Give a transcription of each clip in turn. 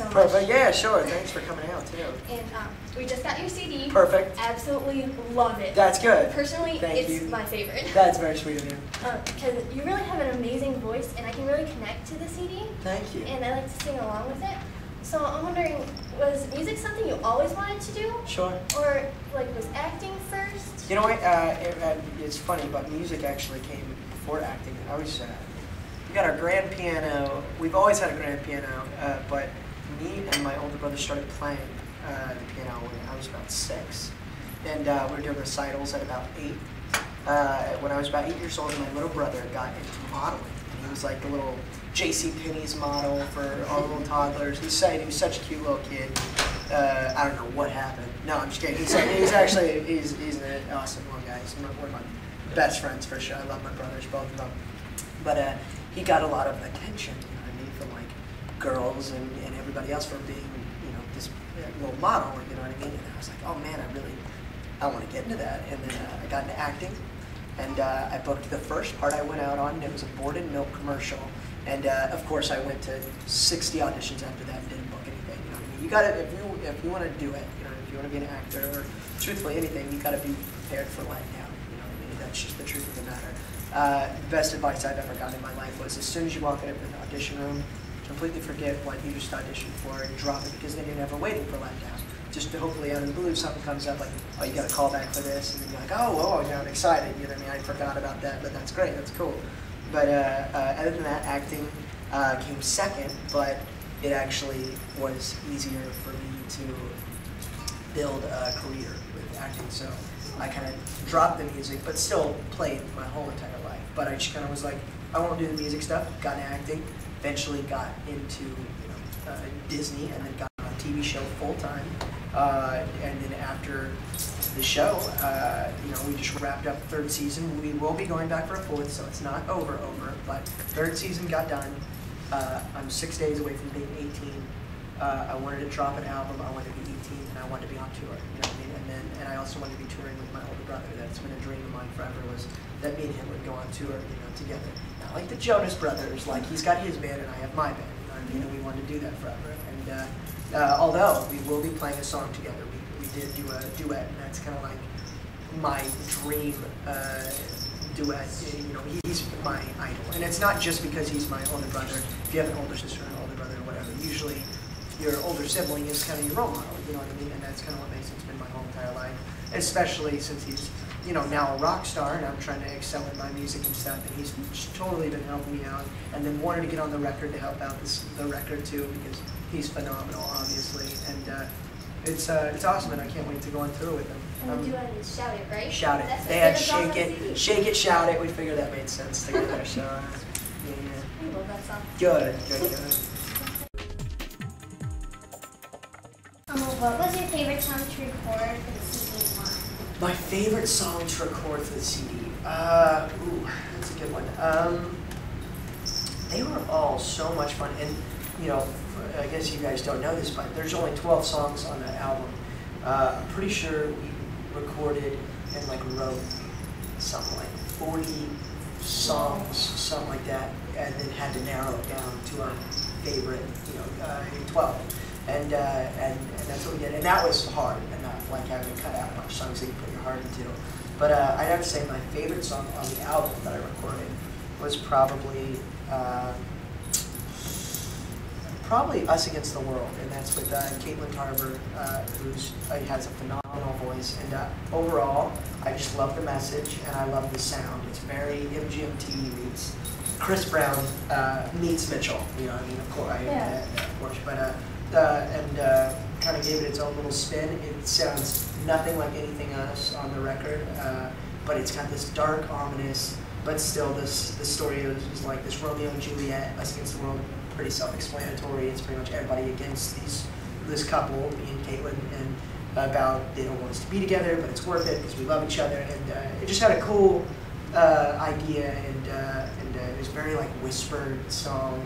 so much. Perfect. Yeah, sure. Thanks for coming out too. And we just got your CD. Perfect. Absolutely love it. That's good. Personally, it's my favorite. That's very sweet of you. Because you really have an amazing voice, and I can really connect to the CD. Thank you. And I like to sing along with it. So I'm wondering, was music something you always wanted to do? Sure. Or like was acting first? You know what? It's funny, but music actually came before acting. I was. We got our grand piano. We've always had a grand piano, but me and my older brother started playing the piano when I was about 6, and we were doing recitals at about 8. When I was about 8 years old, my little brother got into modeling, and he was like the little J.C. Penney's model for all the little toddlers. He was such a cute little kid. I don't know what happened. No, I'm just kidding. He's an awesome little guy. He's one of my best friends for sure. I love my brothers, both of them. But he got a lot of attention, you know what I mean, from like girls and everybody else for being, you know, this little model, you know what I mean. And I was like, oh man, I want to get into that. And then I got into acting, and I booked the first part I went out on. It was a Board and Milk commercial, and of course I went to 60 auditions after that and didn't book anything. You know what I mean? You gotta, if you want to do it, you know, if you want to be an actor or truthfully anything, you gotta be prepared for letdown. You know what I mean? That's just the truth of the matter. The best advice I've ever gotten in my life was, as soon as you walk into an audition room, completely forget what you just auditioned for and drop it, because then you're never waiting for letdown. Just to hopefully out of the blue something comes up like, oh, you got a call back for this, and then you're like, oh, yeah, I'm excited. You know what I mean? I forgot about that, but that's great. That's cool. But other than that, acting came second, but it actually was easier for me to build a career with acting. So I kind of dropped the music, but still played my whole entire life. But I just kind of was like, I won't do the music stuff. Got into acting. Eventually got into Disney, and then got on a TV show full time. And then after the show, we just wrapped up the 3rd season. We will be going back for a 4th, so it's not over. But 3rd season got done. I'm 6 days away from being 18. I wanted to drop an album. I wanted to be 18, and I wanted to be on tour. You know what I mean? And I also wanted to be touring with my older brother. That's been a dream of mine forever, was that me and him would go on tour, you know, together. Not like the Jonas Brothers, like he's got his band and I have my band. You know what I mean? And we wanted to do that forever. And although we will be playing a song together, we did do a duet, and that's kind of like my dream duet. You know, he's my idol, and it's not just because he's my older brother. If you have an older sister or an older brother or whatever, usually your older sibling is kind of your role model, you know what I mean? And that's kind of what Mason's been my whole entire life, especially since he's, you know, now a rock star, and I'm trying to excel in my music and stuff, and he's totally been helping me out, and then wanted to get on the record to help out the record too, because he's phenomenal, obviously, and it's awesome, and I can't wait to go on tour with him. And the duet is Shout It, right? Shout It. They had Shake It, Shout It. We figured that made sense together, so yeah. I love that song. Good. What was your favorite song to record for the CD on? My favorite song to record for the CD? Ooh, that's a good one. They were all so much fun, and you know, I guess you guys don't know this, but there's only 12 songs on that album. I'm pretty sure we recorded and like wrote something like 40 songs, something like that, and then had to narrow it down to our favorite, 12. And that's what we did, and that was hard enough, like having to cut out a bunch of songs that you put your heart into. But I'd have to say my favorite song on the album that I recorded was probably Us Against the World, and that's with Caitlin Tarver, who has a phenomenal voice. And overall, I just love the message, and I love the sound. It's very MGMT meets Chris Brown meets Mitchell. You know, I mean, of course, but. Kind of gave it its own little spin. It sounds nothing like anything else on the record, but it's got this dark, ominous, but still the story is like this Romeo and Juliet, Us Against the World, pretty self-explanatory. It's pretty much everybody against this couple, me and Caitlin, and about they don't want us to be together, but it's worth it because we love each other. And it just had a cool idea, and it was very like whispered song.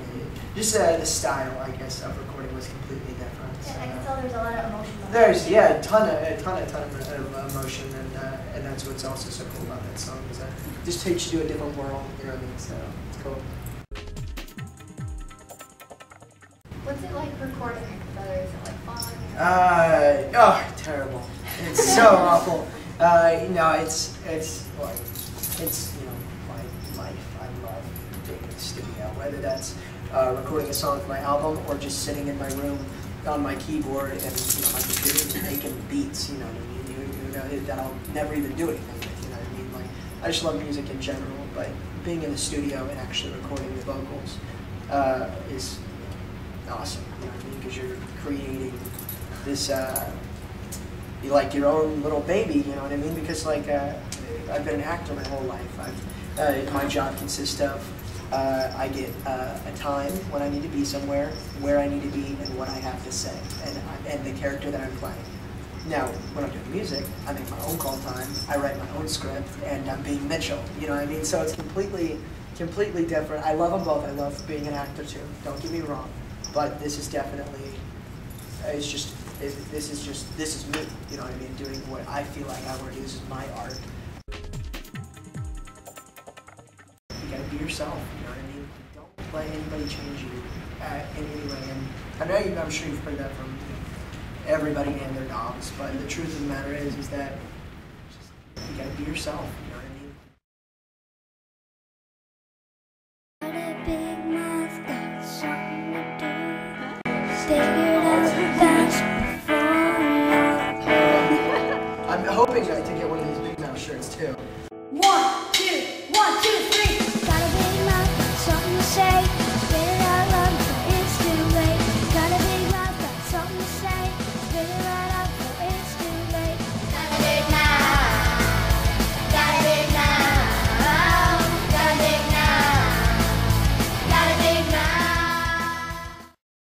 Just the style, I guess, of recording was completely different. Yeah, I can tell there's a lot of emotion. There's a ton of emotion, and that's what's also so cool about that song, is that it just takes you to a different world. You know what I mean? So it's cool. What's it like recording? Oh, terrible. It's so awful. No, it's like, it's, you know, my life. I love being in the studio, whether that's recording a song for my album or just sitting in my room on my keyboard and, you know, my computer making beats, you know what I mean? That I'll never even do anything with, you know what I mean? Like, I just love music in general, but being in the studio and actually recording the vocals is awesome, you know what I mean? Because you're creating this, you like your own little baby, you know what I mean? Because like, I've been an actor my whole life. My job consists of, I get a time when I need to be somewhere, where I need to be, and what I have to say, and the character that I'm playing. Now, when I'm doing music, I make my own call time, I write my own script, and I'm being Mitchell, you know what I mean? So it's completely different. I love them both. I love being an actor too, don't get me wrong. But this is definitely, this is me, you know what I mean? Doing what I feel like I want to do. This is my art. You gotta be yourself, you know what I mean? Don't let anybody change you in any way. And I know I'm sure you've heard that from everybody and their dogs, but the truth of the matter is that you gotta be yourself, you know what I mean? I'm hoping to get one of these Big Mouth shirts too.